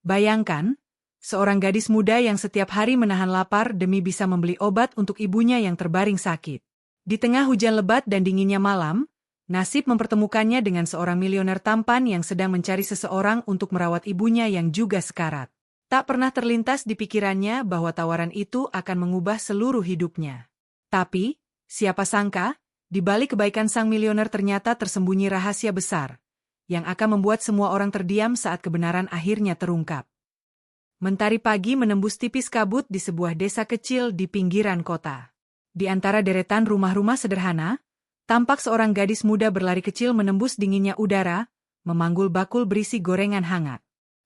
Bayangkan, seorang gadis muda yang setiap hari menahan lapar demi bisa membeli obat untuk ibunya yang terbaring sakit. Di tengah hujan lebat dan dinginnya malam, nasib mempertemukannya dengan seorang milioner tampan yang sedang mencari seseorang untuk merawat ibunya yang juga sekarat. Tak pernah terlintas di pikirannya bahwa tawaran itu akan mengubah seluruh hidupnya. Tapi, siapa sangka, di balik kebaikan sang milioner ternyata tersembunyi rahasia besar, yang akan membuat semua orang terdiam saat kebenaran akhirnya terungkap. Mentari pagi menembus tipis kabut di sebuah desa kecil di pinggiran kota. Di antara deretan rumah-rumah sederhana, tampak seorang gadis muda berlari kecil menembus dinginnya udara, memanggul bakul berisi gorengan hangat.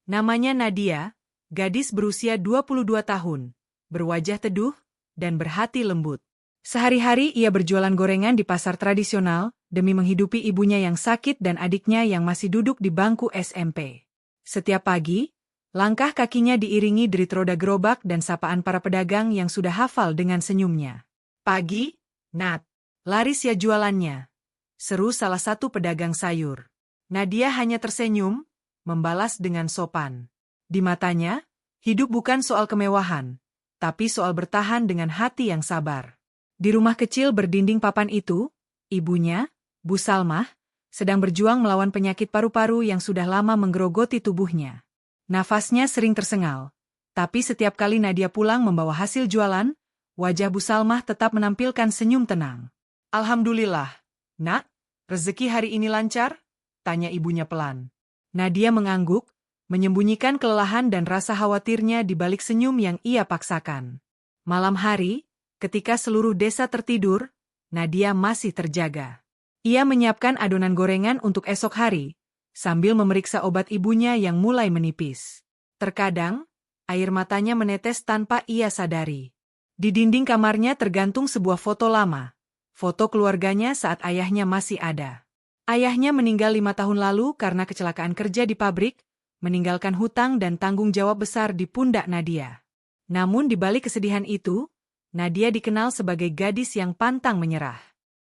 Namanya Nadia, gadis berusia 22 tahun, berwajah teduh, dan berhati lembut. Sehari-hari ia berjualan gorengan di pasar tradisional, demi menghidupi ibunya yang sakit dan adiknya yang masih duduk di bangku SMP. Setiap pagi, langkah kakinya diiringi derit roda gerobak dan sapaan para pedagang yang sudah hafal dengan senyumnya. "Pagi, Nat. Laris ya jualannya," seru salah satu pedagang sayur. Nadia hanya tersenyum, membalas dengan sopan. Di matanya, hidup bukan soal kemewahan, tapi soal bertahan dengan hati yang sabar. Di rumah kecil berdinding papan itu, ibunya, Bu Salmah, sedang berjuang melawan penyakit paru-paru yang sudah lama menggerogoti tubuhnya. Nafasnya sering tersengal, tapi setiap kali Nadia pulang membawa hasil jualan, wajah Bu Salmah tetap menampilkan senyum tenang. "Alhamdulillah, Nak, rezeki hari ini lancar?" tanya ibunya pelan. Nadia mengangguk, menyembunyikan kelelahan dan rasa khawatirnya di balik senyum yang ia paksakan. Malam hari, ketika seluruh desa tertidur, Nadia masih terjaga. Ia menyiapkan adonan gorengan untuk esok hari, sambil memeriksa obat ibunya yang mulai menipis. Terkadang, air matanya menetes tanpa ia sadari. Di dinding kamarnya tergantung sebuah foto lama, foto keluarganya saat ayahnya masih ada. Ayahnya meninggal 5 tahun lalu karena kecelakaan kerja di pabrik, meninggalkan hutang dan tanggung jawab besar di pundak Nadia. Namun di balik kesedihan itu, Nadia dikenal sebagai gadis yang pantang menyerah.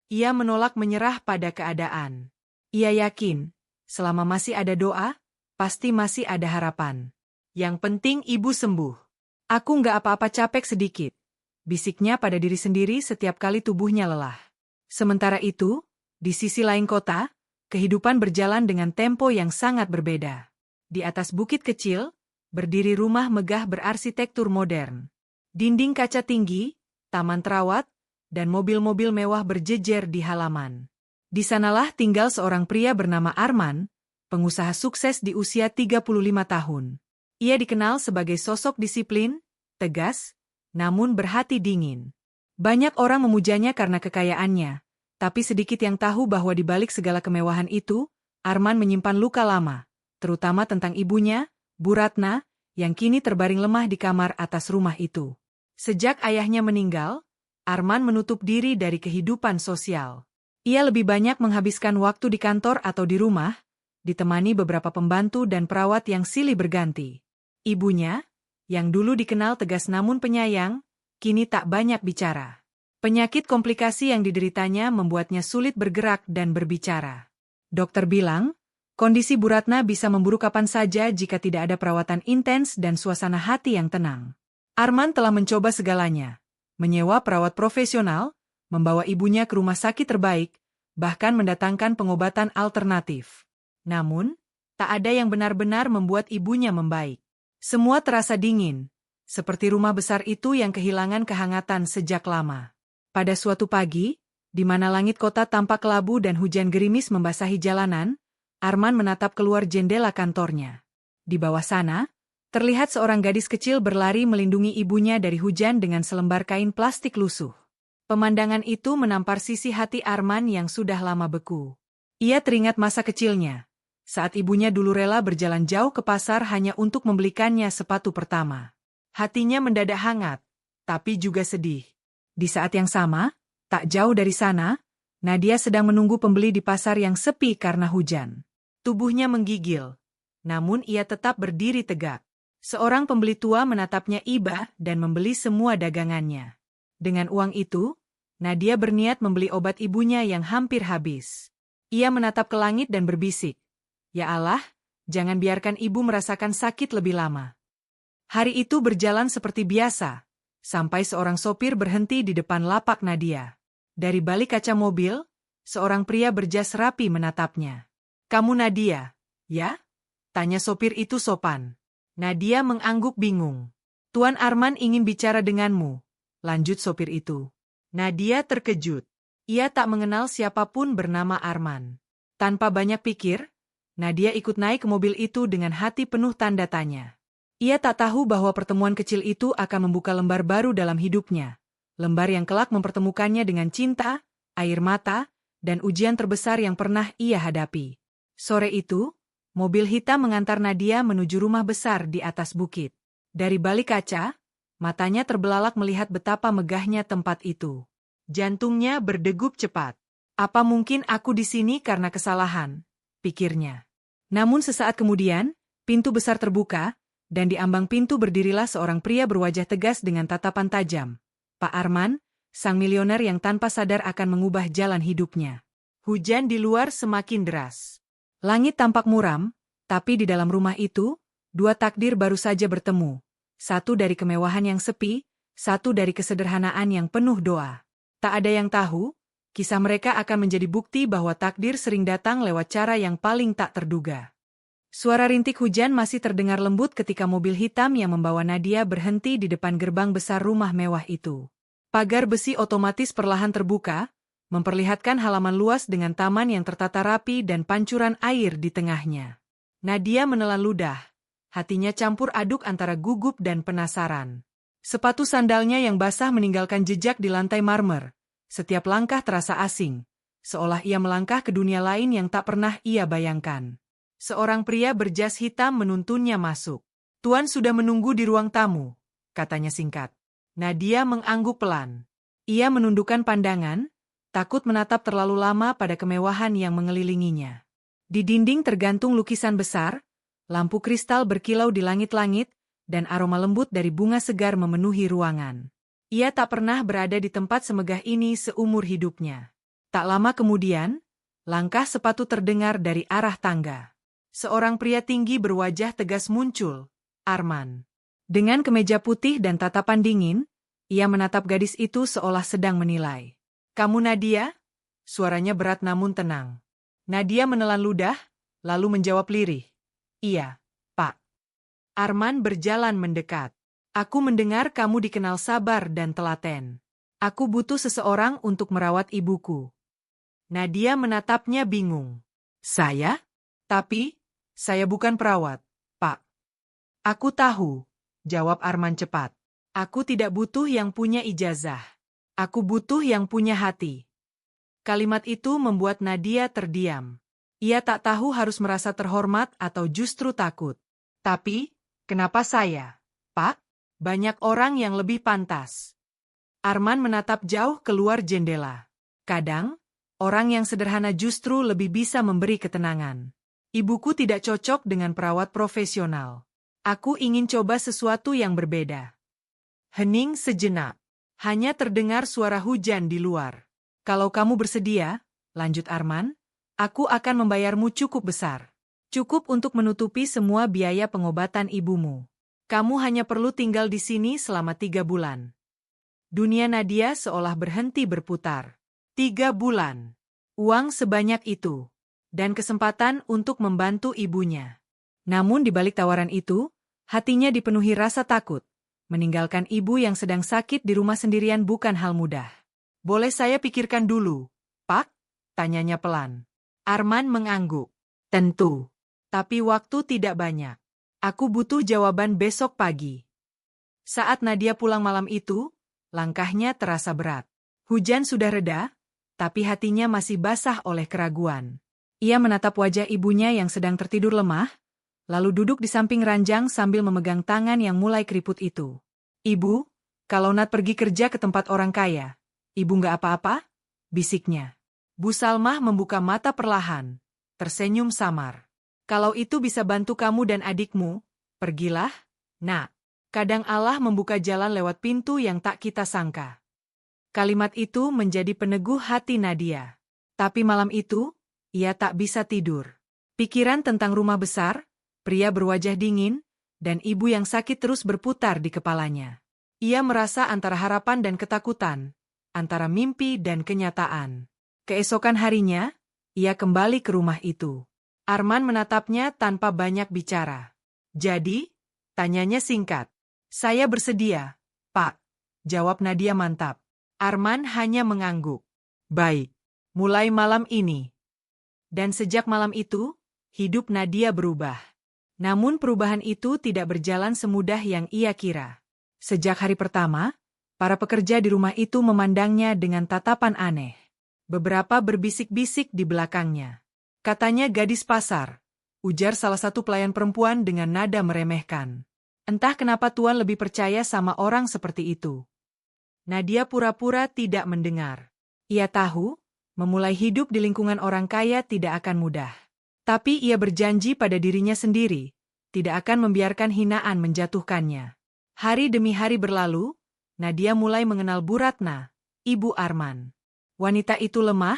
Ia menolak menyerah pada keadaan. Ia yakin, selama masih ada doa, pasti masih ada harapan. "Yang penting ibu sembuh. Aku nggak apa-apa capek sedikit," bisiknya pada diri sendiri setiap kali tubuhnya lelah. Sementara itu, di sisi lain kota, kehidupan berjalan dengan tempo yang sangat berbeda. Di atas bukit kecil, berdiri rumah megah berarsitektur modern. Dinding kaca tinggi, taman terawat, dan mobil-mobil mewah berjejer di halaman. Di sanalah tinggal seorang pria bernama Arman, pengusaha sukses di usia 35 tahun. Ia dikenal sebagai sosok disiplin, tegas, namun berhati dingin. Banyak orang memujanya karena kekayaannya, tapi sedikit yang tahu bahwa di balik segala kemewahan itu, Arman menyimpan luka lama, terutama tentang ibunya, Bu Ratna, yang kini terbaring lemah di kamar atas rumah itu. Sejak ayahnya meninggal, Arman menutup diri dari kehidupan sosial. Ia lebih banyak menghabiskan waktu di kantor atau di rumah, ditemani beberapa pembantu dan perawat yang silih berganti. Ibunya, yang dulu dikenal tegas namun penyayang, kini tak banyak bicara. Penyakit komplikasi yang dideritanya membuatnya sulit bergerak dan berbicara. Dokter bilang, kondisi Bu Ratna bisa memburuk kapan saja jika tidak ada perawatan intens dan suasana hati yang tenang. Arman telah mencoba segalanya, menyewa perawat profesional, membawa ibunya ke rumah sakit terbaik, bahkan mendatangkan pengobatan alternatif. Namun, tak ada yang benar-benar membuat ibunya membaik. Semua terasa dingin, seperti rumah besar itu yang kehilangan kehangatan sejak lama. Pada suatu pagi, di mana langit kota tampak kelabu dan hujan gerimis membasahi jalanan, Arman menatap keluar jendela kantornya. Di bawah sana, terlihat seorang gadis kecil berlari melindungi ibunya dari hujan dengan selembar kain plastik lusuh. Pemandangan itu menampar sisi hati Arman yang sudah lama beku. Ia teringat masa kecilnya, saat ibunya dulu rela berjalan jauh ke pasar hanya untuk membelikannya sepatu pertama. Hatinya mendadak hangat, tapi juga sedih. Di saat yang sama, tak jauh dari sana, Nadia sedang menunggu pembeli di pasar yang sepi karena hujan. Tubuhnya menggigil, namun ia tetap berdiri tegak. Seorang pembeli tua menatapnya iba dan membeli semua dagangannya. Dengan uang itu, Nadia berniat membeli obat ibunya yang hampir habis. Ia menatap ke langit dan berbisik, "Ya Allah, Jangan biarkan ibu merasakan sakit lebih lama. Hari itu berjalan seperti biasa, sampai seorang sopir berhenti di depan lapak Nadia. Dari balik kaca mobil, seorang pria berjas rapi menatapnya. "Kamu Nadia, ya?" tanya sopir itu sopan. Nadia mengangguk bingung. "Tuan Arman ingin bicara denganmu," lanjut sopir itu. Nadia terkejut. Ia tak mengenal siapapun bernama Arman. Tanpa banyak pikir, Nadia ikut naik ke mobil itu dengan hati penuh tanda tanya. Ia tak tahu bahwa pertemuan kecil itu akan membuka lembar baru dalam hidupnya. Lembar yang kelak mempertemukannya dengan cinta, air mata, dan ujian terbesar yang pernah ia hadapi. Sore itu, mobil hitam mengantar Nadia menuju rumah besar di atas bukit. Dari balik kaca, matanya terbelalak melihat betapa megahnya tempat itu. Jantungnya berdegup cepat. "Apa mungkin aku di sini karena kesalahan?" pikirnya. Namun sesaat kemudian, pintu besar terbuka, dan di ambang pintu berdirilah seorang pria berwajah tegas dengan tatapan tajam. Pak Arman, sang milioner yang tanpa sadar akan mengubah jalan hidupnya. Hujan di luar semakin deras. Langit tampak muram, tapi di dalam rumah itu, dua takdir baru saja bertemu. Satu dari kemewahan yang sepi, satu dari kesederhanaan yang penuh doa. Tak ada yang tahu, kisah mereka akan menjadi bukti bahwa takdir sering datang lewat cara yang paling tak terduga. Suara rintik hujan masih terdengar lembut ketika mobil hitam yang membawa Nadia berhenti di depan gerbang besar rumah mewah itu. Pagar besi otomatis perlahan terbuka, memperlihatkan halaman luas dengan taman yang tertata rapi dan pancuran air di tengahnya. Nadia menelan ludah, hatinya campur aduk antara gugup dan penasaran. Sepatu sandalnya yang basah meninggalkan jejak di lantai marmer. Setiap langkah terasa asing, seolah ia melangkah ke dunia lain yang tak pernah ia bayangkan. Seorang pria berjas hitam menuntunnya masuk. "Tuan sudah menunggu di ruang tamu," katanya singkat. Nadia mengangguk pelan. Ia menundukkan pandangan, takut menatap terlalu lama pada kemewahan yang mengelilinginya. Di dinding tergantung lukisan besar, lampu kristal berkilau di langit-langit, dan aroma lembut dari bunga segar memenuhi ruangan. Ia tak pernah berada di tempat semegah ini seumur hidupnya. Tak lama kemudian, langkah sepatu terdengar dari arah tangga. Seorang pria tinggi berwajah tegas muncul, Arman. Dengan kemeja putih dan tatapan dingin, ia menatap gadis itu seolah sedang menilai. "Kamu Nadia?" Suaranya berat namun tenang. Nadia menelan ludah, lalu menjawab lirih. "Iya, Pak." Arman berjalan mendekat. "Aku mendengar kamu dikenal sabar dan telaten. Aku butuh seseorang untuk merawat ibuku." Nadia menatapnya bingung. "Saya? Tapi, saya bukan perawat, Pak." "Aku tahu," jawab Arman cepat. "Aku tidak butuh yang punya ijazah. Aku butuh yang punya hati." Kalimat itu membuat Nadia terdiam. Ia tak tahu harus merasa terhormat atau justru takut. "Tapi, kenapa saya, Pak? Banyak orang yang lebih pantas." Arman menatap jauh keluar jendela. Kadang, orang yang sederhana justru lebih bisa memberi ketenangan. "Ibuku tidak cocok dengan perawat profesional. Aku ingin coba sesuatu yang berbeda." Hening sejenak. Hanya terdengar suara hujan di luar. "Kalau kamu bersedia," lanjut Arman, "aku akan membayarmu cukup besar. Cukup untuk menutupi semua biaya pengobatan ibumu. Kamu hanya perlu tinggal di sini selama 3 bulan. Dunia Nadia seolah berhenti berputar. 3 bulan. Uang sebanyak itu. Dan kesempatan untuk membantu ibunya. Namun di balik tawaran itu, hatinya dipenuhi rasa takut. Meninggalkan ibu yang sedang sakit di rumah sendirian bukan hal mudah. "Boleh saya pikirkan dulu, Pak?" tanyanya pelan. Arman mengangguk. "Tentu. Tapi waktu tidak banyak. Aku butuh jawaban besok pagi." Saat Nadia pulang malam itu, langkahnya terasa berat. Hujan sudah reda, tapi hatinya masih basah oleh keraguan. Ia menatap wajah ibunya yang sedang tertidur lemah, lalu duduk di samping ranjang sambil memegang tangan yang mulai keriput itu. "Ibu, kalau Nat pergi kerja ke tempat orang kaya, ibu nggak apa-apa?" bisiknya. Bu Salmah membuka mata perlahan, tersenyum samar. "Kalau itu bisa bantu kamu dan adikmu, pergilah, Nak. Kadang Allah membuka jalan lewat pintu yang tak kita sangka." Kalimat itu menjadi peneguh hati Nadia. Tapi malam itu, ia tak bisa tidur. Pikiran tentang rumah besar, pria berwajah dingin, dan ibu yang sakit terus berputar di kepalanya. Ia merasa antara harapan dan ketakutan, antara mimpi dan kenyataan. Keesokan harinya, ia kembali ke rumah itu. Arman menatapnya tanpa banyak bicara. "Jadi?" tanyanya singkat. "Saya bersedia, Pak," jawab Nadia mantap. Arman hanya mengangguk. "Baik, mulai malam ini." Dan sejak malam itu, hidup Nadia berubah. Namun perubahan itu tidak berjalan semudah yang ia kira. Sejak hari pertama, para pekerja di rumah itu memandangnya dengan tatapan aneh. Beberapa berbisik-bisik di belakangnya. "Katanya gadis pasar," ujar salah satu pelayan perempuan dengan nada meremehkan. Entah kenapa Tuan lebih percaya sama orang seperti itu. Nadia pura-pura tidak mendengar. Ia tahu, memulai hidup di lingkungan orang kaya tidak akan mudah. Tapi ia berjanji pada dirinya sendiri, tidak akan membiarkan hinaan menjatuhkannya. Hari demi hari berlalu, Nadia mulai mengenal Bu Ratna, ibu Arman. Wanita itu lemah,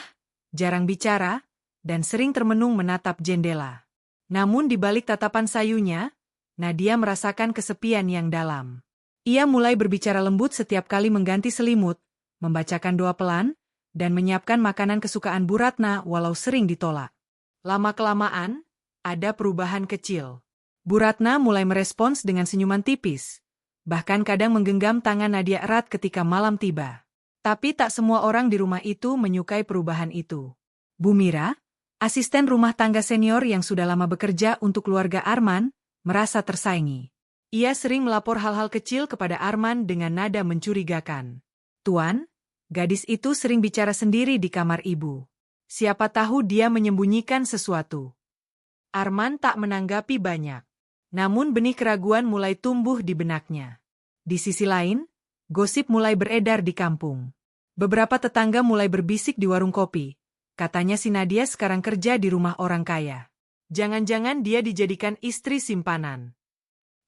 jarang bicara, dan sering termenung menatap jendela. Namun di balik tatapan sayunya, Nadia merasakan kesepian yang dalam. Ia mulai berbicara lembut setiap kali mengganti selimut, membacakan doa pelan, dan menyiapkan makanan kesukaan Bu Ratna walau sering ditolak. Lama-kelamaan, ada perubahan kecil. Bu Ratna mulai merespons dengan senyuman tipis, bahkan kadang menggenggam tangan Nadia erat ketika malam tiba. Tapi tak semua orang di rumah itu menyukai perubahan itu. Bu Mira, asisten rumah tangga senior yang sudah lama bekerja untuk keluarga Arman, merasa tersaingi. Ia sering melapor hal-hal kecil kepada Arman dengan nada mencurigakan. "Tuan, gadis itu sering bicara sendiri di kamar ibu. Siapa tahu dia menyembunyikan sesuatu." Arman tak menanggapi banyak. Namun benih keraguan mulai tumbuh di benaknya. Di sisi lain, gosip mulai beredar di kampung. Beberapa tetangga mulai berbisik di warung kopi. Katanya si Nadia sekarang kerja di rumah orang kaya. Jangan-jangan dia dijadikan istri simpanan.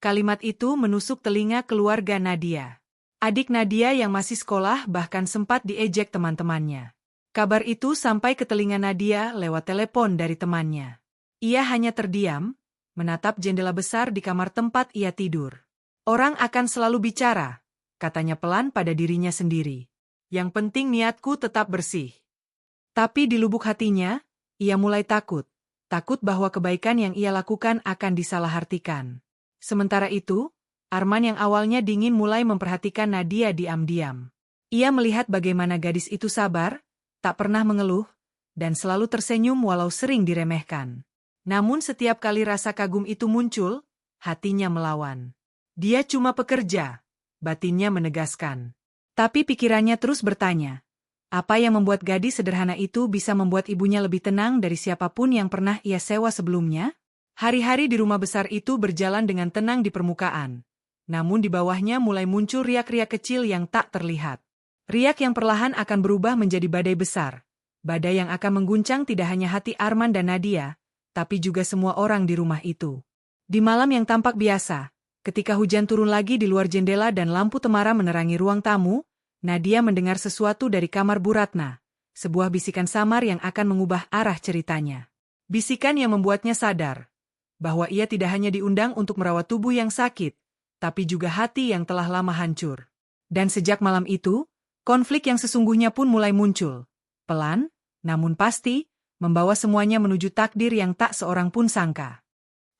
Kalimat itu menusuk telinga keluarga Nadia. Adik Nadia yang masih sekolah bahkan sempat diejek teman-temannya. Kabar itu sampai ke telinga Nadia lewat telepon dari temannya. Ia hanya terdiam, menatap jendela besar di kamar tempat ia tidur. "Orang akan selalu bicara," katanya pelan pada dirinya sendiri. "Yang penting niatku tetap bersih." Tapi di lubuk hatinya, ia mulai takut bahwa kebaikan yang ia lakukan akan disalahartikan. Sementara itu, Arman yang awalnya dingin mulai memperhatikan Nadia diam-diam. Ia melihat bagaimana gadis itu sabar, tak pernah mengeluh, dan selalu tersenyum walau sering diremehkan. Namun setiap kali rasa kagum itu muncul, hatinya melawan. Dia cuma pekerja, batinnya menegaskan. Tapi pikirannya terus bertanya, apa yang membuat gadis sederhana itu bisa membuat ibunya lebih tenang dari siapapun yang pernah ia sewa sebelumnya? Hari-hari di rumah besar itu berjalan dengan tenang di permukaan. Namun di bawahnya mulai muncul riak-riak kecil yang tak terlihat. Riak yang perlahan akan berubah menjadi badai besar. Badai yang akan mengguncang tidak hanya hati Arman dan Nadia, tapi juga semua orang di rumah itu. Di malam yang tampak biasa, ketika hujan turun lagi di luar jendela dan lampu temara menerangi ruang tamu, Nadia mendengar sesuatu dari kamar Bu Ratna, sebuah bisikan samar yang akan mengubah arah ceritanya. Bisikan yang membuatnya sadar bahwa ia tidak hanya diundang untuk merawat tubuh yang sakit, tapi juga hati yang telah lama hancur. Dan sejak malam itu, konflik yang sesungguhnya pun mulai muncul. Pelan, namun pasti, membawa semuanya menuju takdir yang tak seorang pun sangka.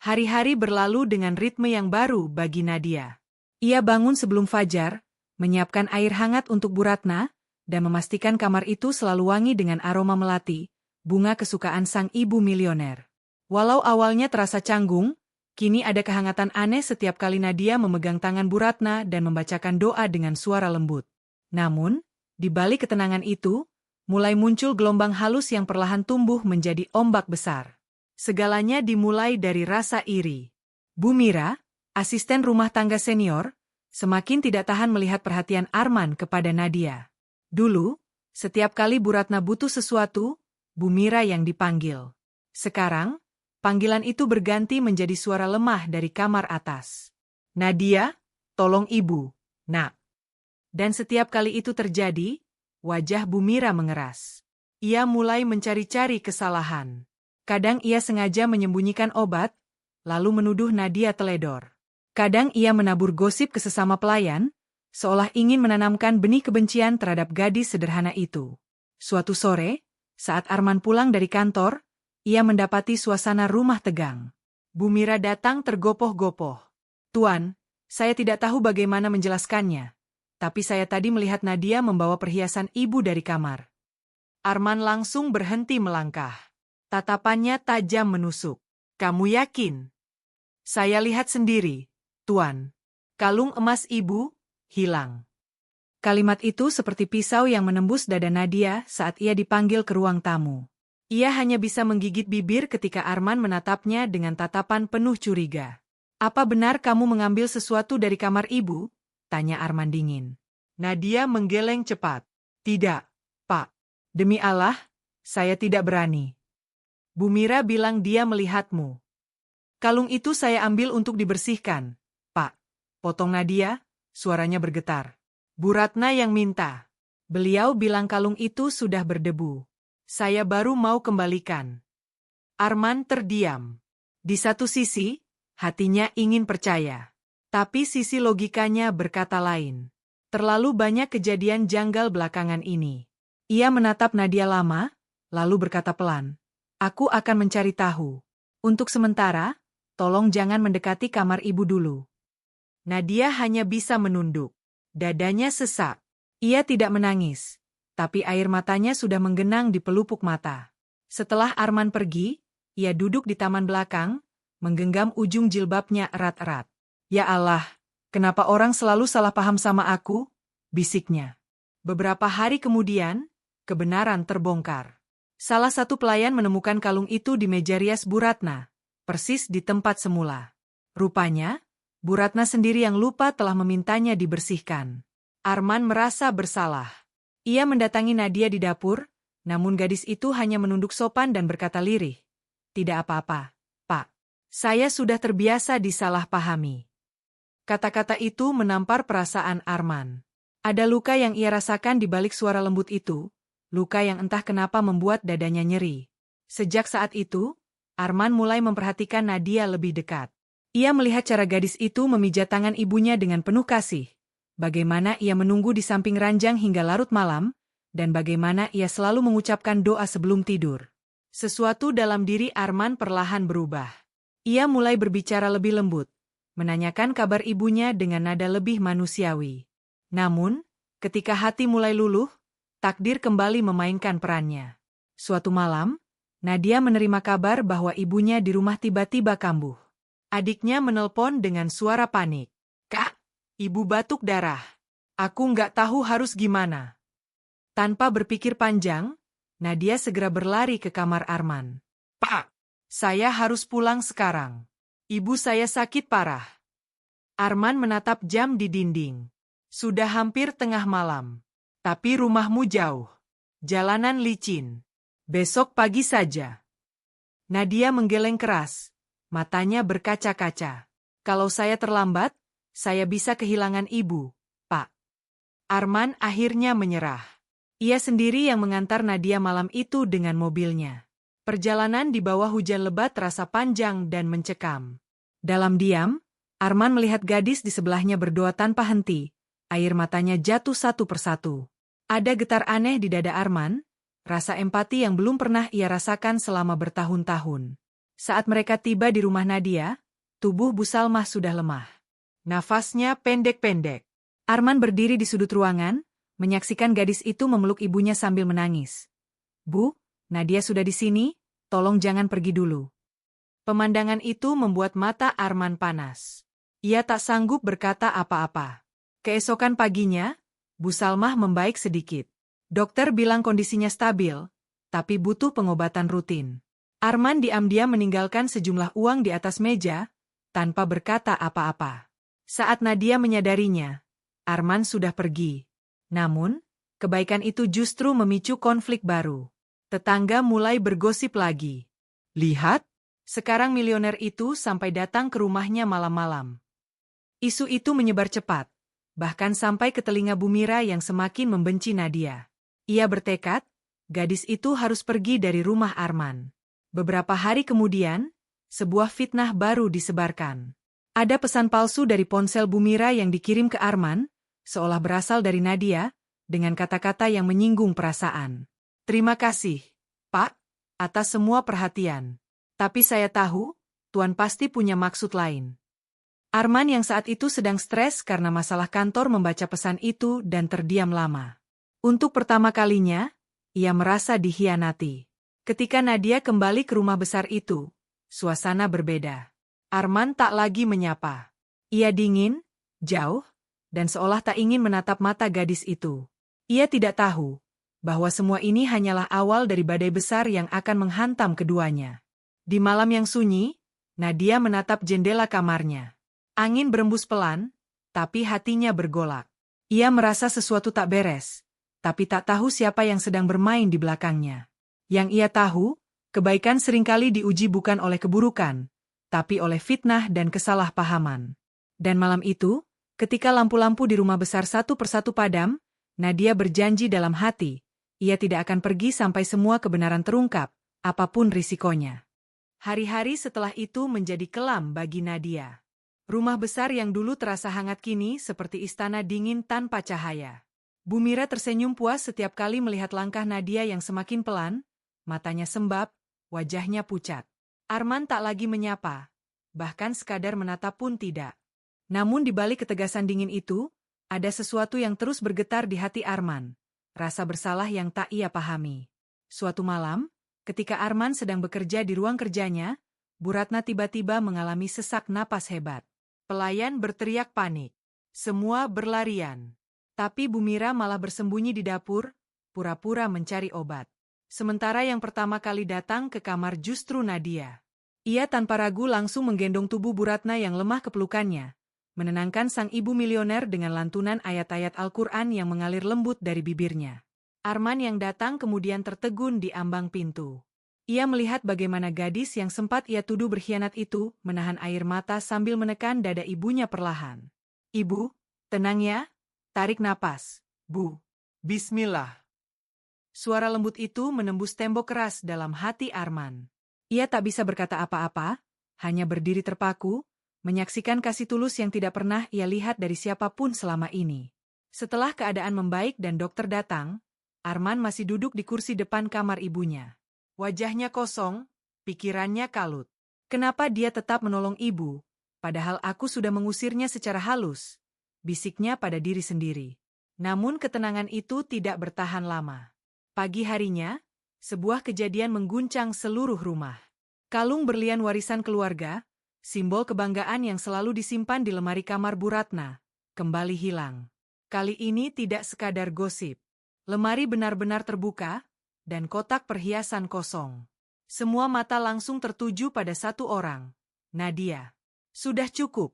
Hari-hari berlalu dengan ritme yang baru bagi Nadia. Ia bangun sebelum fajar, menyiapkan air hangat untuk Bu Ratna, dan memastikan kamar itu selalu wangi dengan aroma melati, bunga kesukaan sang ibu milioner. Walau awalnya terasa canggung, kini ada kehangatan aneh setiap kali Nadia memegang tangan Bu Ratna dan membacakan doa dengan suara lembut. Namun, di balik ketenangan itu, mulai muncul gelombang halus yang perlahan tumbuh menjadi ombak besar. Segalanya dimulai dari rasa iri. Bu Mira, asisten rumah tangga senior, semakin tidak tahan melihat perhatian Arman kepada Nadia. Dulu, setiap kali Bu Ratna butuh sesuatu, Bu Mira yang dipanggil. Sekarang, panggilan itu berganti menjadi suara lemah dari kamar atas. "Nadia, tolong ibu, nak." Dan setiap kali itu terjadi, wajah Bu Mira mengeras. Ia mulai mencari-cari kesalahan. Kadang ia sengaja menyembunyikan obat, lalu menuduh Nadia teledor. Kadang ia menabur gosip ke sesama pelayan, seolah ingin menanamkan benih kebencian terhadap gadis sederhana itu. Suatu sore, saat Arman pulang dari kantor, ia mendapati suasana rumah tegang. Bu Mira datang tergopoh-gopoh. "Tuan, saya tidak tahu bagaimana menjelaskannya, tapi saya tadi melihat Nadia membawa perhiasan ibu dari kamar." Arman langsung berhenti melangkah. Tatapannya tajam menusuk. "Kamu yakin?" "Saya lihat sendiri, Tuan. Kalung emas ibu hilang." Kalimat itu seperti pisau yang menembus dada Nadia saat ia dipanggil ke ruang tamu. Ia hanya bisa menggigit bibir ketika Arman menatapnya dengan tatapan penuh curiga. "Apa benar kamu mengambil sesuatu dari kamar ibu?" tanya Arman dingin. Nadia menggeleng cepat. "Tidak, Pak. Demi Allah, saya tidak berani." "Bu Mira bilang dia melihatmu." "Kalung itu saya ambil untuk dibersihkan, Pak," potong Nadia, suaranya bergetar. "Bu Ratna yang minta. Beliau bilang kalung itu sudah berdebu. Saya baru mau kembalikan." Arman terdiam. Di satu sisi, hatinya ingin percaya. Tapi sisi logikanya berkata lain. Terlalu banyak kejadian janggal belakangan ini. Ia menatap Nadia lama, lalu berkata pelan, "Aku akan mencari tahu. Untuk sementara, tolong jangan mendekati kamar ibu dulu." Nadia hanya bisa menunduk. Dadanya sesak. Ia tidak menangis, tapi air matanya sudah menggenang di pelupuk mata. Setelah Arman pergi, ia duduk di taman belakang, menggenggam ujung jilbabnya erat-erat. "Ya Allah, kenapa orang selalu salah paham sama aku?" bisiknya. Beberapa hari kemudian, kebenaran terbongkar. Salah satu pelayan menemukan kalung itu di meja rias Bu Ratna, persis di tempat semula. Rupanya, Bu Ratna sendiri yang lupa telah memintanya dibersihkan. Arman merasa bersalah. Ia mendatangi Nadia di dapur, namun gadis itu hanya menunduk sopan dan berkata lirih, "Tidak apa-apa, Pak. Saya sudah terbiasa disalahpahami." Kata-kata itu menampar perasaan Arman. Ada luka yang ia rasakan di balik suara lembut itu, luka yang entah kenapa membuat dadanya nyeri. Sejak saat itu, Arman mulai memperhatikan Nadia lebih dekat. Ia melihat cara gadis itu memijat tangan ibunya dengan penuh kasih, bagaimana ia menunggu di samping ranjang hingga larut malam, dan bagaimana ia selalu mengucapkan doa sebelum tidur. Sesuatu dalam diri Arman perlahan berubah. Ia mulai berbicara lebih lembut, menanyakan kabar ibunya dengan nada lebih manusiawi. Namun, ketika hati mulai luluh, takdir kembali memainkan perannya. Suatu malam, Nadia menerima kabar bahwa ibunya di rumah tiba-tiba kambuh. Adiknya menelpon dengan suara panik. "Kak, ibu batuk darah. Aku nggak tahu harus gimana." Tanpa berpikir panjang, Nadia segera berlari ke kamar Arman. "Pak, saya harus pulang sekarang. Ibu saya sakit parah." Arman menatap jam di dinding. Sudah hampir tengah malam. "Tapi rumahmu jauh. Jalanan licin. Besok pagi saja." Nadia menggeleng keras. Matanya berkaca-kaca. "Kalau saya terlambat, saya bisa kehilangan ibu, Pak." Arman akhirnya menyerah. Ia sendiri yang mengantar Nadia malam itu dengan mobilnya. Perjalanan di bawah hujan lebat terasa panjang dan mencekam. Dalam diam, Arman melihat gadis di sebelahnya berdoa tanpa henti. Air matanya jatuh satu persatu. Ada getar aneh di dada Arman, rasa empati yang belum pernah ia rasakan selama bertahun-tahun. Saat mereka tiba di rumah Nadia, tubuh Bu Salmah sudah lemah. Nafasnya pendek-pendek. Arman berdiri di sudut ruangan, menyaksikan gadis itu memeluk ibunya sambil menangis. "Bu, Nadia sudah di sini, tolong jangan pergi dulu." Pemandangan itu membuat mata Arman panas. Ia tak sanggup berkata apa-apa. Keesokan paginya, Bu Salmah membaik sedikit. Dokter bilang kondisinya stabil, tapi butuh pengobatan rutin. Arman diam-diam meninggalkan sejumlah uang di atas meja, tanpa berkata apa-apa. Saat Nadia menyadarinya, Arman sudah pergi. Namun, kebaikan itu justru memicu konflik baru. Tetangga mulai bergosip lagi. "Lihat, sekarang milioner itu sampai datang ke rumahnya malam-malam." Isu itu menyebar cepat, bahkan sampai ke telinga Bu Mira yang semakin membenci Nadia. Ia bertekad, gadis itu harus pergi dari rumah Arman. Beberapa hari kemudian, Sebuah fitnah baru disebarkan. Ada pesan palsu dari ponsel Bu Mira yang dikirim ke Arman, seolah berasal dari Nadia, dengan kata-kata yang menyinggung perasaan. Terima kasih, Pak, atas semua perhatian. Tapi saya tahu, Tuan pasti punya maksud lain. Arman yang saat itu sedang stres karena masalah kantor membaca pesan itu dan terdiam lama. Untuk pertama kalinya, ia merasa dikhianati. Ketika Nadia kembali ke rumah besar itu, suasana berbeda. Arman tak lagi menyapa. Ia dingin, jauh, dan seolah tak ingin menatap mata gadis itu. Ia tidak tahu bahwa semua ini hanyalah awal dari badai besar yang akan menghantam keduanya. Di malam yang sunyi, Nadia menatap jendela kamarnya. Angin berembus pelan, tapi hatinya bergolak. Ia merasa sesuatu tak beres, tapi tak tahu siapa yang sedang bermain di belakangnya. Yang ia tahu, kebaikan seringkali diuji bukan oleh keburukan, tapi oleh fitnah dan kesalahpahaman. Dan malam itu, ketika lampu-lampu di rumah besar satu persatu padam, Nadia berjanji dalam hati, ia tidak akan pergi sampai semua kebenaran terungkap, apapun risikonya. Hari-hari setelah itu menjadi kelam bagi Nadia. Rumah besar yang dulu terasa hangat kini seperti istana dingin tanpa cahaya. Bu Mira tersenyum puas setiap kali melihat langkah Nadia yang semakin pelan, matanya sembab, wajahnya pucat. Arman tak lagi menyapa, bahkan sekadar menatap pun tidak. Namun di balik ketegasan dingin itu, ada sesuatu yang terus bergetar di hati Arman, rasa bersalah yang tak ia pahami. Suatu malam, ketika Arman sedang bekerja di ruang kerjanya, Bu Ratna tiba-tiba mengalami sesak napas hebat. Pelayan berteriak panik. Semua berlarian. Tapi Bu Mira malah bersembunyi di dapur, pura-pura mencari obat. Sementara yang pertama kali datang ke kamar justru Nadia. Ia tanpa ragu langsung menggendong tubuh Bu Ratna yang lemah kepelukannya, menenangkan sang ibu milioner dengan lantunan ayat-ayat Al-Quran yang mengalir lembut dari bibirnya. Arman yang datang kemudian tertegun di ambang pintu. Ia melihat bagaimana gadis yang sempat ia tuduh berkhianat itu menahan air mata sambil menekan dada ibunya perlahan. Ibu, tenang ya, tarik napas, Bu. Bismillah. Suara lembut itu menembus tembok keras dalam hati Arman. Ia tak bisa berkata apa-apa, hanya berdiri terpaku, menyaksikan kasih tulus yang tidak pernah ia lihat dari siapapun selama ini. Setelah keadaan membaik dan dokter datang, Arman masih duduk di kursi depan kamar ibunya. Wajahnya kosong, pikirannya kalut. Kenapa dia tetap menolong ibu, padahal aku sudah mengusirnya secara halus, bisiknya pada diri sendiri. Namun ketenangan itu tidak bertahan lama. Pagi harinya, sebuah kejadian mengguncang seluruh rumah. Kalung berlian warisan keluarga, simbol kebanggaan yang selalu disimpan di lemari kamar Bu Ratna, kembali hilang. Kali ini tidak sekadar gosip. Lemari benar-benar terbuka, dan kotak perhiasan kosong. Semua mata langsung tertuju pada satu orang, Nadia. Sudah cukup,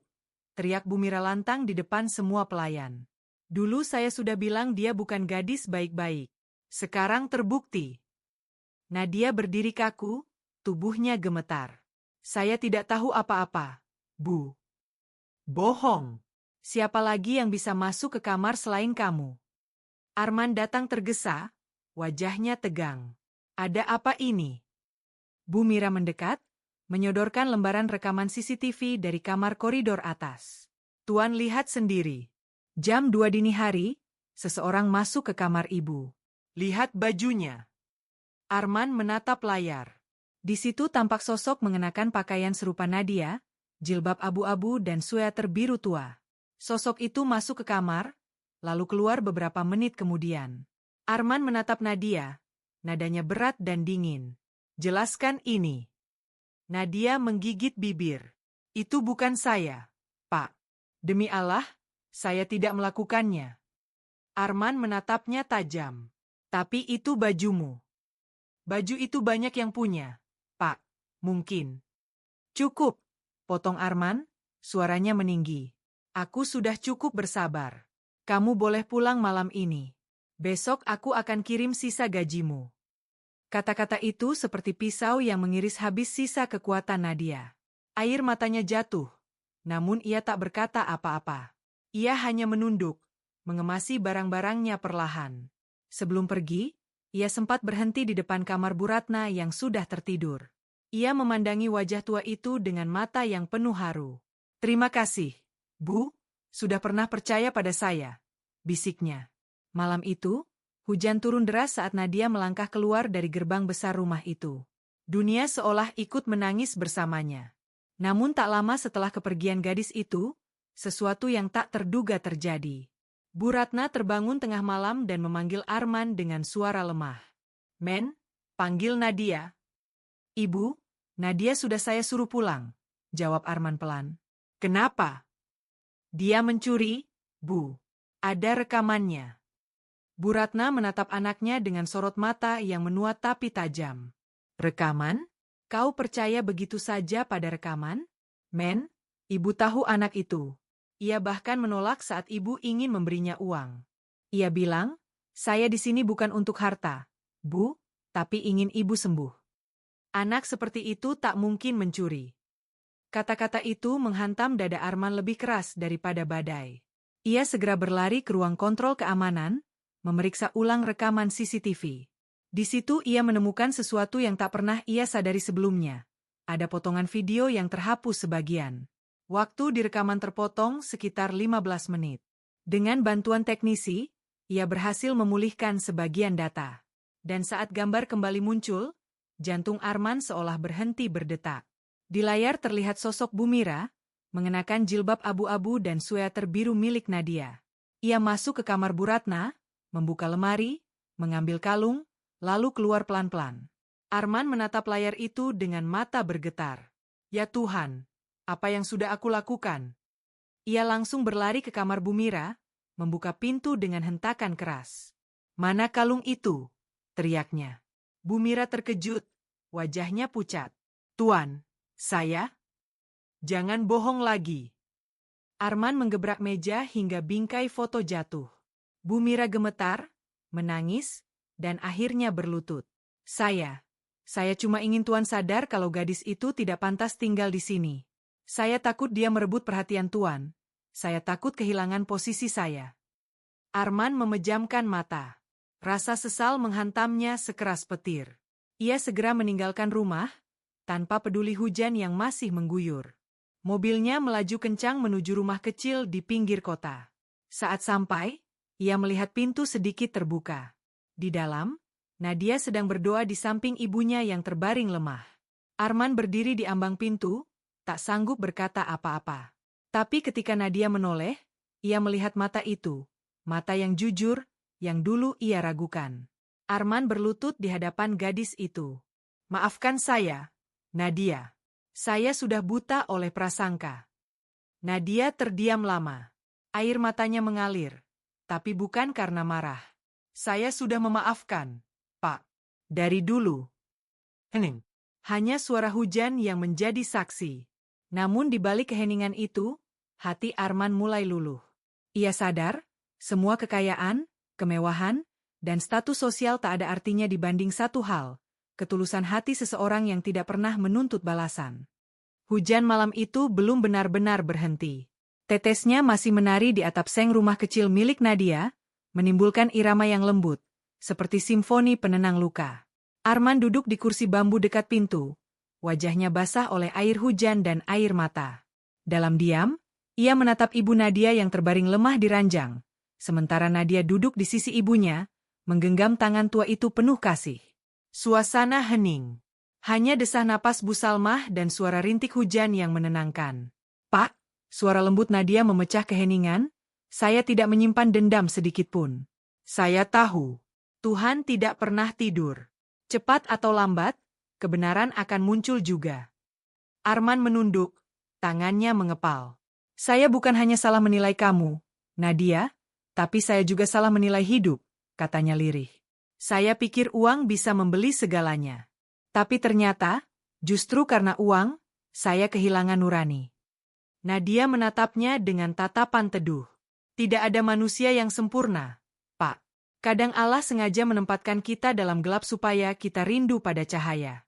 teriak Bu Mira lantang di depan semua pelayan. Dulu saya sudah bilang dia bukan gadis baik-baik. Sekarang terbukti. Nadia berdiri kaku, tubuhnya gemetar. Saya tidak tahu apa-apa, Bu. Bohong. Siapa lagi yang bisa masuk ke kamar selain kamu? Arman datang tergesa, wajahnya tegang. Ada apa ini? Bu Mira mendekat, menyodorkan lembaran rekaman CCTV dari kamar koridor atas. Tuan lihat sendiri. Jam 2 dini hari, seseorang masuk ke kamar ibu. Lihat bajunya. Arman menatap layar. Di situ tampak sosok mengenakan pakaian serupa Nadia, jilbab abu-abu dan sweater biru tua. Sosok itu masuk ke kamar, lalu keluar beberapa menit kemudian. Arman menatap Nadia, nadanya berat dan dingin. Jelaskan ini. Nadia menggigit bibir. Itu bukan saya, Pak. Demi Allah, saya tidak melakukannya. Arman menatapnya tajam. Tapi itu bajumu. Baju itu banyak yang punya, Pak. Mungkin. Cukup, potong Arman, suaranya meninggi. Aku sudah cukup bersabar. Kamu boleh pulang malam ini. Besok aku akan kirim sisa gajimu. Kata-kata itu seperti pisau yang mengiris habis sisa kekuatan Nadia. Air matanya jatuh, namun ia tak berkata apa-apa. Ia hanya menunduk, mengemasi barang-barangnya perlahan. Sebelum pergi, ia sempat berhenti di depan kamar Bu Ratna yang sudah tertidur. Ia memandangi wajah tua itu dengan mata yang penuh haru. "Terima kasih, Bu, sudah pernah percaya pada saya," bisiknya. Malam itu, hujan turun deras saat Nadia melangkah keluar dari gerbang besar rumah itu. Dunia seolah ikut menangis bersamanya. Namun tak lama setelah kepergian gadis itu, sesuatu yang tak terduga terjadi. Bu Ratna terbangun tengah malam dan memanggil Arman dengan suara lemah. "Men, panggil Nadia." "Ibu, Nadia sudah saya suruh pulang," jawab Arman pelan. "Kenapa?" "Dia mencuri, Bu. Ada rekamannya." Bu Ratna menatap anaknya dengan sorot mata yang menua tapi tajam. "Rekaman? Kau percaya begitu saja pada rekaman?" "Men, ibu tahu anak itu. Ia bahkan menolak saat ibu ingin memberinya uang. Ia bilang, 'Saya di sini bukan untuk harta, Bu, tapi ingin ibu sembuh.' Anak seperti itu tak mungkin mencuri." Kata-kata itu menghantam dada Arman lebih keras daripada badai. Ia segera berlari ke ruang kontrol keamanan, memeriksa ulang rekaman CCTV. Di situ ia menemukan sesuatu yang tak pernah ia sadari sebelumnya. Ada potongan video yang terhapus sebagian. Waktu di rekaman terpotong sekitar 15 menit. Dengan bantuan teknisi, ia berhasil memulihkan sebagian data. Dan saat gambar kembali muncul, jantung Arman seolah berhenti berdetak. Di layar terlihat sosok Bu Mira, mengenakan jilbab abu-abu dan sweater biru milik Nadia. Ia masuk ke kamar Bu Ratna, membuka lemari, mengambil kalung, lalu keluar pelan-pelan. Arman menatap layar itu dengan mata bergetar. "Ya Tuhan, apa yang sudah aku lakukan?" Ia langsung berlari ke kamar Bu Mira, membuka pintu dengan hentakan keras. "Mana kalung itu?" teriaknya. Bu Mira terkejut, wajahnya pucat. "Tuan, saya? Jangan bohong lagi." Arman menggebrak meja hingga bingkai foto jatuh. Bu Mira gemetar, menangis, dan akhirnya berlutut. Saya cuma ingin Tuan sadar kalau gadis itu tidak pantas tinggal di sini. Saya takut dia merebut perhatian Tuan. Saya takut kehilangan posisi saya." Arman memejamkan mata. Rasa sesal menghantamnya sekeras petir. Ia segera meninggalkan rumah, tanpa peduli hujan yang masih mengguyur. Mobilnya melaju kencang menuju rumah kecil di pinggir kota. Saat sampai, ia melihat pintu sedikit terbuka. Di dalam, Nadia sedang berdoa di samping ibunya yang terbaring lemah. Arman berdiri di ambang pintu, tak sanggup berkata apa-apa. Tapi ketika Nadia menoleh, ia melihat mata itu, mata yang jujur, yang dulu ia ragukan. Arman berlutut di hadapan gadis itu. "Maafkan saya, Nadia. Saya sudah buta oleh prasangka." Nadia terdiam lama. Air matanya mengalir. Tapi bukan karena marah. "Saya sudah memaafkan, Pak. Dari dulu." Hening. Hanya suara hujan yang menjadi saksi. Namun di balik keheningan itu, hati Arman mulai luluh. Ia sadar, semua kekayaan, kemewahan, dan status sosial tak ada artinya dibanding satu hal, ketulusan hati seseorang yang tidak pernah menuntut balasan. Hujan malam itu belum benar-benar berhenti. Tetesnya masih menari di atap seng rumah kecil milik Nadia, menimbulkan irama yang lembut, seperti simfoni penenang luka. Arman duduk di kursi bambu dekat pintu, wajahnya basah oleh air hujan dan air mata. Dalam diam, ia menatap ibu Nadia yang terbaring lemah di ranjang, sementara Nadia duduk di sisi ibunya, menggenggam tangan tua itu penuh kasih. Suasana hening. Hanya desah napas Bu Salmah dan suara rintik hujan yang menenangkan. "Pak," suara lembut Nadia memecah keheningan, "saya tidak menyimpan dendam sedikitpun. Saya tahu, Tuhan tidak pernah tidur. Cepat atau lambat, kebenaran akan muncul juga." Arman menunduk, tangannya mengepal. "Saya bukan hanya salah menilai kamu, Nadia, tapi saya juga salah menilai hidup," katanya lirih. "Saya pikir uang bisa membeli segalanya. Tapi ternyata, justru karena uang, saya kehilangan nurani." Nadia menatapnya dengan tatapan teduh. "Tidak ada manusia yang sempurna, Pak. Kadang Allah sengaja menempatkan kita dalam gelap supaya kita rindu pada cahaya."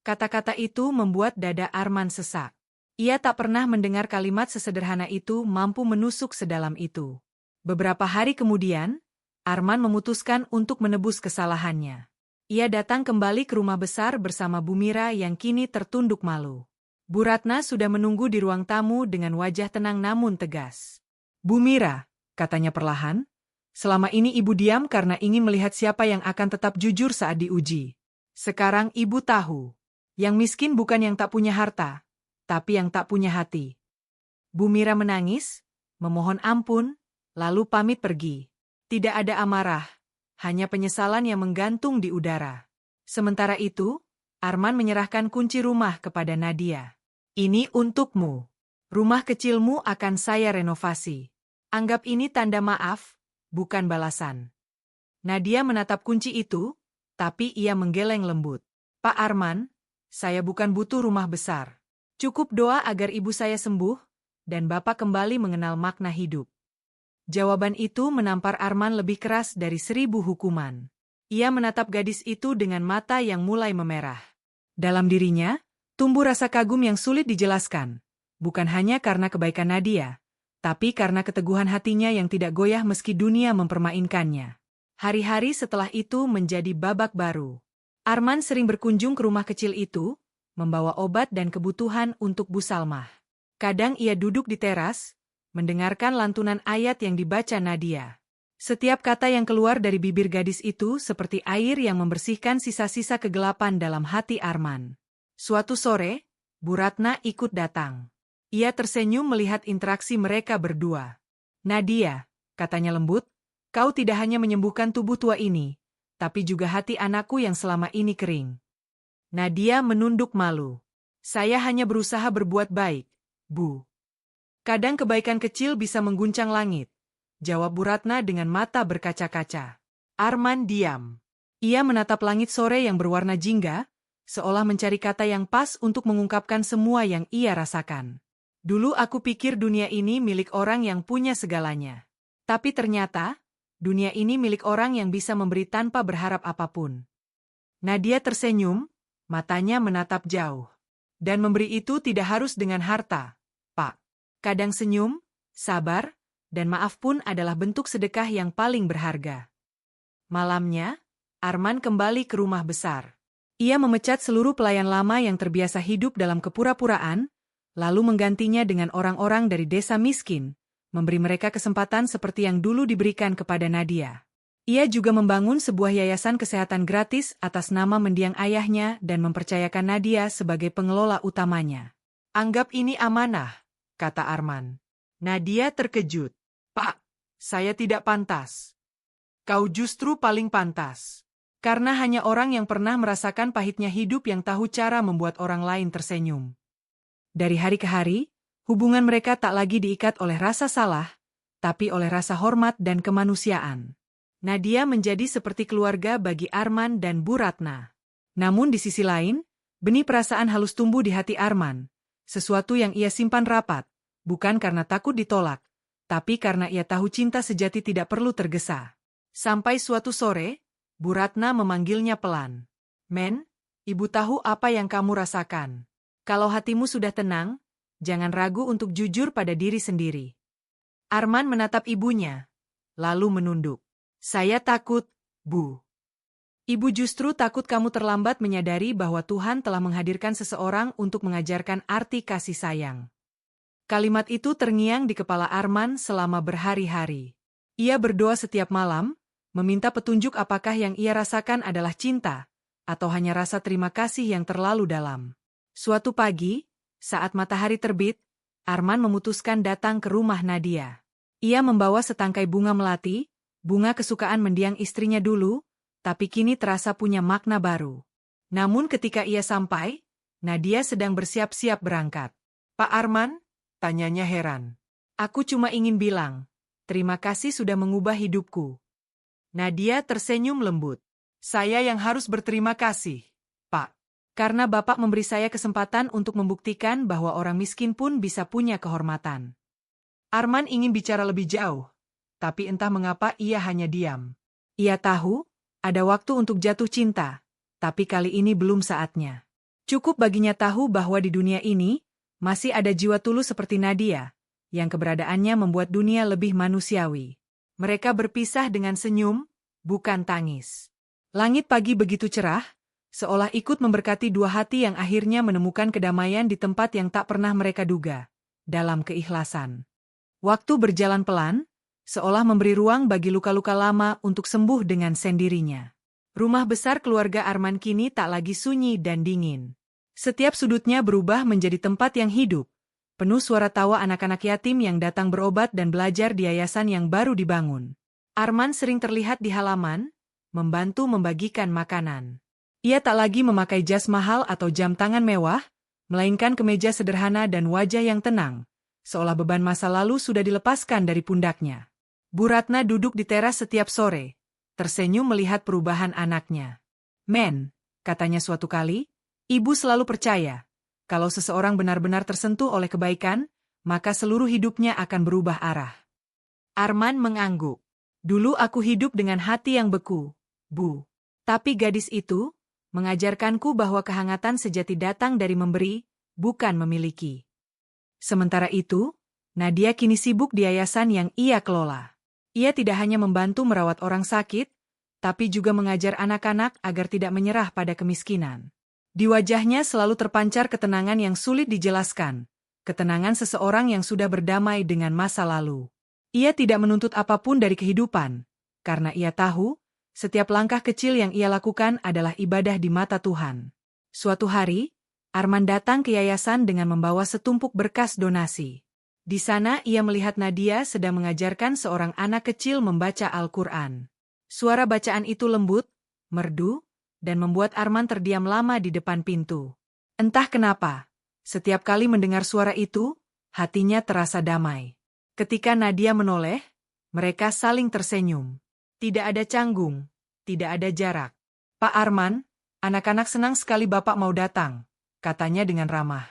Kata-kata itu membuat dada Arman sesak. Ia tak pernah mendengar kalimat sesederhana itu mampu menusuk sedalam itu. Beberapa hari kemudian, Arman memutuskan untuk menebus kesalahannya. Ia datang kembali ke rumah besar bersama Bu Mira yang kini tertunduk malu. Bu Ratna sudah menunggu di ruang tamu dengan wajah tenang namun tegas. Bu Mira, katanya perlahan, selama ini ibu diam karena ingin melihat siapa yang akan tetap jujur saat diuji. Sekarang ibu tahu, yang miskin bukan yang tak punya harta, tapi yang tak punya hati. Bu Mira menangis, memohon ampun, lalu pamit pergi. Tidak ada amarah, hanya penyesalan yang menggantung di udara. Sementara itu, Arman menyerahkan kunci rumah kepada Nadia. Ini untukmu. Rumah kecilmu akan saya renovasi. Anggap ini tanda maaf, bukan balasan. Nadia menatap kunci itu, tapi ia menggeleng lembut. Pak Arman, saya bukan butuh rumah besar. Cukup doa agar ibu saya sembuh, dan Bapak kembali mengenal makna hidup. Jawaban itu menampar Arman lebih keras dari 1000 hukuman. Ia menatap gadis itu dengan mata yang mulai memerah. Dalam dirinya, tumbuh rasa kagum yang sulit dijelaskan. Bukan hanya karena kebaikan Nadia, tapi karena keteguhan hatinya yang tidak goyah meski dunia mempermainkannya. Hari-hari setelah itu menjadi babak baru. Arman sering berkunjung ke rumah kecil itu, membawa obat dan kebutuhan untuk Bu Salmah. Kadang ia duduk di teras, mendengarkan lantunan ayat yang dibaca Nadia. Setiap kata yang keluar dari bibir gadis itu seperti air yang membersihkan sisa-sisa kegelapan dalam hati Arman. Suatu sore, Bu Ratna ikut datang. Ia tersenyum melihat interaksi mereka berdua. Nadia, katanya lembut, kau tidak hanya menyembuhkan tubuh tua ini, tapi juga hati anakku yang selama ini kering. Nadia menunduk malu. Saya hanya berusaha berbuat baik, Bu. Kadang kebaikan kecil bisa mengguncang langit, jawab Bu Ratna dengan mata berkaca-kaca. Arman diam. Ia menatap langit sore yang berwarna jingga, seolah mencari kata yang pas untuk mengungkapkan semua yang ia rasakan. Dulu aku pikir dunia ini milik orang yang punya segalanya. Tapi ternyata, dunia ini milik orang yang bisa memberi tanpa berharap apapun. Nadia tersenyum, matanya menatap jauh. Dan memberi itu tidak harus dengan harta, Pak. Kadang senyum, sabar, dan maaf pun adalah bentuk sedekah yang paling berharga. Malamnya, Arman kembali ke rumah besar. Ia memecat seluruh pelayan lama yang terbiasa hidup dalam kepura-puraan, lalu menggantinya dengan orang-orang dari desa miskin, memberi mereka kesempatan seperti yang dulu diberikan kepada Nadia. Ia juga membangun sebuah yayasan kesehatan gratis atas nama mendiang ayahnya dan mempercayakan Nadia sebagai pengelola utamanya. Anggap ini amanah, kata Arman. Nadia terkejut. Pak, saya tidak pantas. Kau justru paling pantas. Karena hanya orang yang pernah merasakan pahitnya hidup yang tahu cara membuat orang lain tersenyum. Dari hari ke hari, hubungan mereka tak lagi diikat oleh rasa salah, tapi oleh rasa hormat dan kemanusiaan. Nadia menjadi seperti keluarga bagi Arman dan Bu Ratna. Namun di sisi lain, benih perasaan halus tumbuh di hati Arman. Sesuatu yang ia simpan rapat, bukan karena takut ditolak, tapi karena ia tahu cinta sejati tidak perlu tergesa. Sampai suatu sore, Bu Ratna memanggilnya pelan. Men, ibu tahu apa yang kamu rasakan. Kalau hatimu sudah tenang, jangan ragu untuk jujur pada diri sendiri. Arman menatap ibunya, lalu menunduk. Saya takut, Bu. Ibu justru takut kamu terlambat menyadari bahwa Tuhan telah menghadirkan seseorang untuk mengajarkan arti kasih sayang. Kalimat itu terngiang di kepala Arman selama berhari-hari. Ia berdoa setiap malam, meminta petunjuk apakah yang ia rasakan adalah cinta, atau hanya rasa terima kasih yang terlalu dalam. Suatu pagi, saat matahari terbit, Arman memutuskan datang ke rumah Nadia. Ia membawa setangkai bunga melati, bunga kesukaan mendiang istrinya dulu, tapi kini terasa punya makna baru. Namun ketika ia sampai, Nadia sedang bersiap-siap berangkat. Pak Arman? Tanyanya heran. Aku cuma ingin bilang, terima kasih sudah mengubah hidupku. Nadia tersenyum lembut. Saya yang harus berterima kasih, Pak. Karena Bapak memberi saya kesempatan untuk membuktikan bahwa orang miskin pun bisa punya kehormatan. Arman ingin bicara lebih jauh, tapi entah mengapa ia hanya diam. Ia tahu, ada waktu untuk jatuh cinta, tapi kali ini belum saatnya. Cukup baginya tahu bahwa di dunia ini, masih ada jiwa tulus seperti Nadia, yang keberadaannya membuat dunia lebih manusiawi. Mereka berpisah dengan senyum, bukan tangis. Langit pagi begitu cerah, seolah ikut memberkati dua hati yang akhirnya menemukan kedamaian di tempat yang tak pernah mereka duga, dalam keikhlasan. Waktu berjalan pelan, seolah memberi ruang bagi luka-luka lama untuk sembuh dengan sendirinya. Rumah besar keluarga Arman kini tak lagi sunyi dan dingin. Setiap sudutnya berubah menjadi tempat yang hidup, penuh suara tawa anak-anak yatim yang datang berobat dan belajar di yayasan yang baru dibangun. Arman sering terlihat di halaman, membantu membagikan makanan. Ia tak lagi memakai jas mahal atau jam tangan mewah, melainkan kemeja sederhana dan wajah yang tenang, seolah beban masa lalu sudah dilepaskan dari pundaknya. Bu Ratna duduk di teras setiap sore, tersenyum melihat perubahan anaknya. "Men," katanya suatu kali, "ibu selalu percaya, kalau seseorang benar-benar tersentuh oleh kebaikan, maka seluruh hidupnya akan berubah arah." Arman mengangguk. "Dulu aku hidup dengan hati yang beku, Bu. Tapi gadis itu mengajarkanku bahwa kehangatan sejati datang dari memberi, bukan memiliki." Sementara itu, Nadia kini sibuk di yayasan yang ia kelola. Ia tidak hanya membantu merawat orang sakit, tapi juga mengajar anak-anak agar tidak menyerah pada kemiskinan. Di wajahnya selalu terpancar ketenangan yang sulit dijelaskan, ketenangan seseorang yang sudah berdamai dengan masa lalu. Ia tidak menuntut apapun dari kehidupan, karena ia tahu, setiap langkah kecil yang ia lakukan adalah ibadah di mata Tuhan. Suatu hari, Arman datang ke yayasan dengan membawa setumpuk berkas donasi. Di sana ia melihat Nadia sedang mengajarkan seorang anak kecil membaca Al-Quran. Suara bacaan itu lembut, merdu, dan membuat Arman terdiam lama di depan pintu. Entah kenapa, setiap kali mendengar suara itu, hatinya terasa damai. Ketika Nadia menoleh, mereka saling tersenyum. Tidak ada canggung, tidak ada jarak. "Pak Arman, anak-anak senang sekali Bapak mau datang," katanya dengan ramah.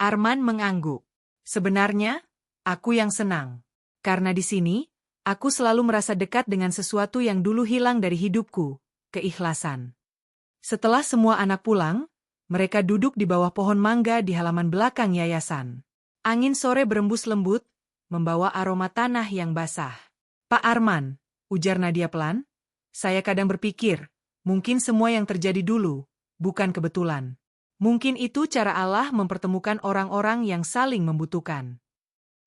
Arman mengangguk. "Sebenarnya, aku yang senang. Karena di sini, aku selalu merasa dekat dengan sesuatu yang dulu hilang dari hidupku, keikhlasan." Setelah semua anak pulang, mereka duduk di bawah pohon mangga di halaman belakang yayasan. Angin sore berembus lembut, membawa aroma tanah yang basah. "Pak Arman," ujar Nadia pelan, "saya kadang berpikir, mungkin semua yang terjadi dulu, bukan kebetulan. Mungkin itu cara Allah mempertemukan orang-orang yang saling membutuhkan."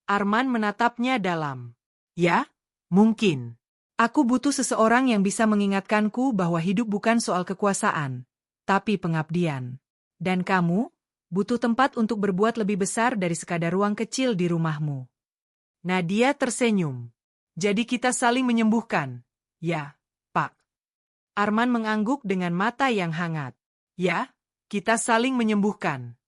Arman menatapnya dalam. "Ya, mungkin. Aku butuh seseorang yang bisa mengingatkanku bahwa hidup bukan soal kekuasaan, tapi pengabdian. Dan kamu, butuh tempat untuk berbuat lebih besar dari sekadar ruang kecil di rumahmu." Nadia tersenyum. "Jadi kita saling menyembuhkan?" "Ya, Pak." Arman mengangguk dengan mata yang hangat. "Ya, kita saling menyembuhkan."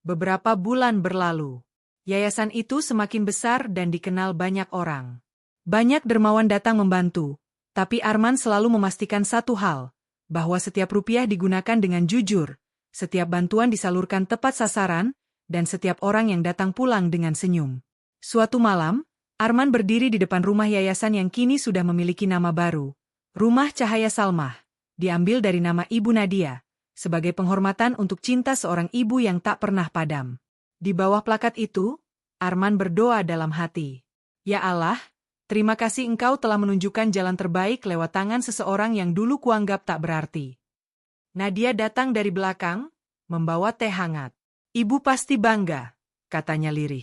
Beberapa bulan berlalu. Yayasan itu semakin besar dan dikenal banyak orang. Banyak dermawan datang membantu, tapi Arman selalu memastikan satu hal, bahwa setiap rupiah digunakan dengan jujur, setiap bantuan disalurkan tepat sasaran, dan setiap orang yang datang pulang dengan senyum. Suatu malam, Arman berdiri di depan rumah yayasan yang kini sudah memiliki nama baru, Rumah Cahaya Salmah, diambil dari nama Ibu Nadia, sebagai penghormatan untuk cinta seorang ibu yang tak pernah padam. Di bawah plakat itu, Arman berdoa dalam hati. "Ya Allah, terima kasih Engkau telah menunjukkan jalan terbaik lewat tangan seseorang yang dulu kuanggap tak berarti." Nadia datang dari belakang, membawa teh hangat. "Ibu pasti bangga," katanya lirih.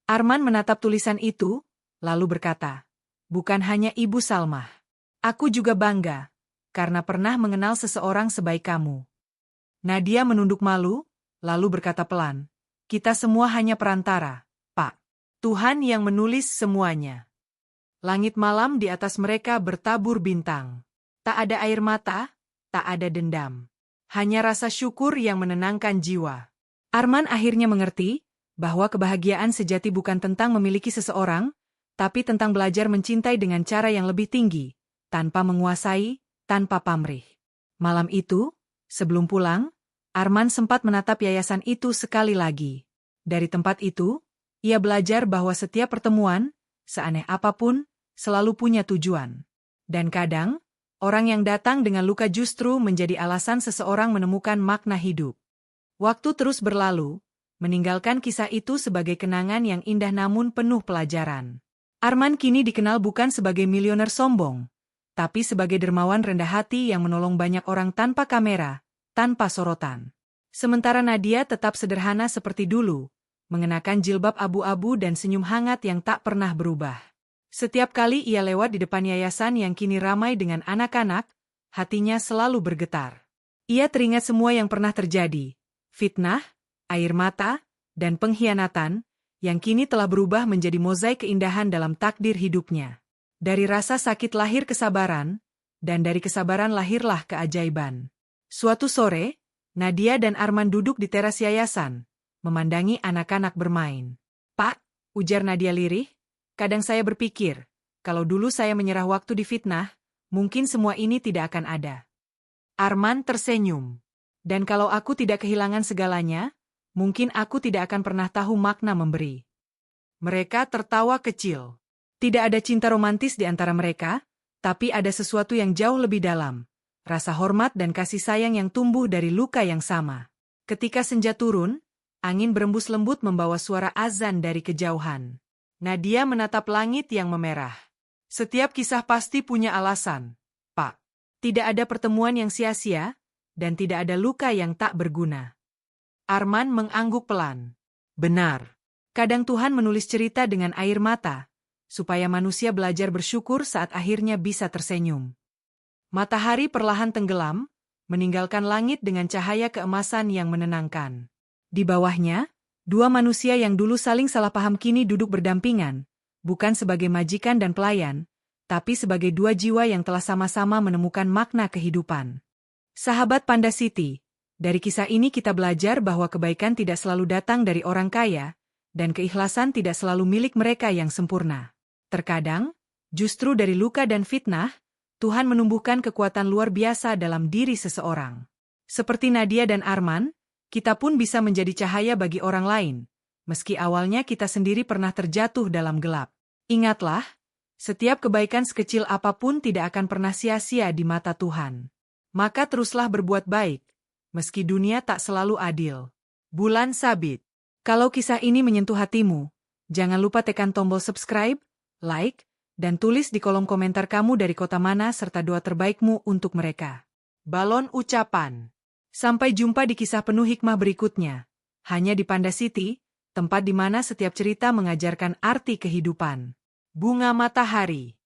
Arman menatap tulisan itu, lalu berkata, "Bukan hanya Ibu Salmah. Aku juga bangga, karena pernah mengenal seseorang sebaik kamu." Nadia menunduk malu, lalu berkata pelan, "Kita semua hanya perantara, Pak. Tuhan yang menulis semuanya." Langit malam di atas mereka bertabur bintang. Tak ada air mata, tak ada dendam. Hanya rasa syukur yang menenangkan jiwa. Arman akhirnya mengerti bahwa kebahagiaan sejati bukan tentang memiliki seseorang, tapi tentang belajar mencintai dengan cara yang lebih tinggi, tanpa menguasai, tanpa pamrih. Malam itu, sebelum pulang, Arman sempat menatap yayasan itu sekali lagi. Dari tempat itu, ia belajar bahwa setiap pertemuan, seaneh apapun, selalu punya tujuan. Dan kadang, orang yang datang dengan luka justru menjadi alasan seseorang menemukan makna hidup. Waktu terus berlalu, meninggalkan kisah itu sebagai kenangan yang indah namun penuh pelajaran. Arman kini dikenal bukan sebagai milioner sombong, tapi sebagai dermawan rendah hati yang menolong banyak orang tanpa kamera, tanpa sorotan. Sementara Nadia tetap sederhana seperti dulu, mengenakan jilbab abu-abu dan senyum hangat yang tak pernah berubah. Setiap kali ia lewat di depan yayasan yang kini ramai dengan anak-anak, hatinya selalu bergetar. Ia teringat semua yang pernah terjadi, fitnah, air mata, dan pengkhianatan, yang kini telah berubah menjadi mozaik keindahan dalam takdir hidupnya. Dari rasa sakit lahir kesabaran, dan dari kesabaran lahirlah keajaiban. Suatu sore, Nadia dan Arman duduk di teras yayasan, memandangi anak-anak bermain. "Pak," ujar Nadia lirih, "kadang saya berpikir, kalau dulu saya menyerah waktu di fitnah, mungkin semua ini tidak akan ada." Arman tersenyum. "Dan kalau aku tidak kehilangan segalanya, mungkin aku tidak akan pernah tahu makna memberi." Mereka tertawa kecil. Tidak ada cinta romantis di antara mereka, tapi ada sesuatu yang jauh lebih dalam. Rasa hormat dan kasih sayang yang tumbuh dari luka yang sama. Ketika senja turun, angin berembus lembut membawa suara azan dari kejauhan. Nadia menatap langit yang memerah. "Setiap kisah pasti punya alasan, Pak. Tidak ada pertemuan yang sia-sia, dan tidak ada luka yang tak berguna." Arman mengangguk pelan. "Benar. Kadang Tuhan menulis cerita dengan air mata, supaya manusia belajar bersyukur saat akhirnya bisa tersenyum." Matahari perlahan tenggelam, meninggalkan langit dengan cahaya keemasan yang menenangkan. Di bawahnya, dua manusia yang dulu saling salah paham kini duduk berdampingan, bukan sebagai majikan dan pelayan, tapi sebagai dua jiwa yang telah sama-sama menemukan makna kehidupan. Sahabat Panda City, dari kisah ini kita belajar bahwa kebaikan tidak selalu datang dari orang kaya, dan keikhlasan tidak selalu milik mereka yang sempurna. Terkadang, justru dari luka dan fitnah, Tuhan menumbuhkan kekuatan luar biasa dalam diri seseorang. Seperti Nadia dan Arman, kita pun bisa menjadi cahaya bagi orang lain, meski awalnya kita sendiri pernah terjatuh dalam gelap. Ingatlah, setiap kebaikan sekecil apapun tidak akan pernah sia-sia di mata Tuhan. Maka teruslah berbuat baik, meski dunia tak selalu adil. Bulan Sabit. Kalau kisah ini menyentuh hatimu, jangan lupa tekan tombol subscribe, like, dan tulis di kolom komentar kamu dari kota mana serta doa terbaikmu untuk mereka. Balon ucapan. Sampai jumpa di kisah penuh hikmah berikutnya. Hanya di Panda City, tempat di mana setiap cerita mengajarkan arti kehidupan. Bunga Matahari.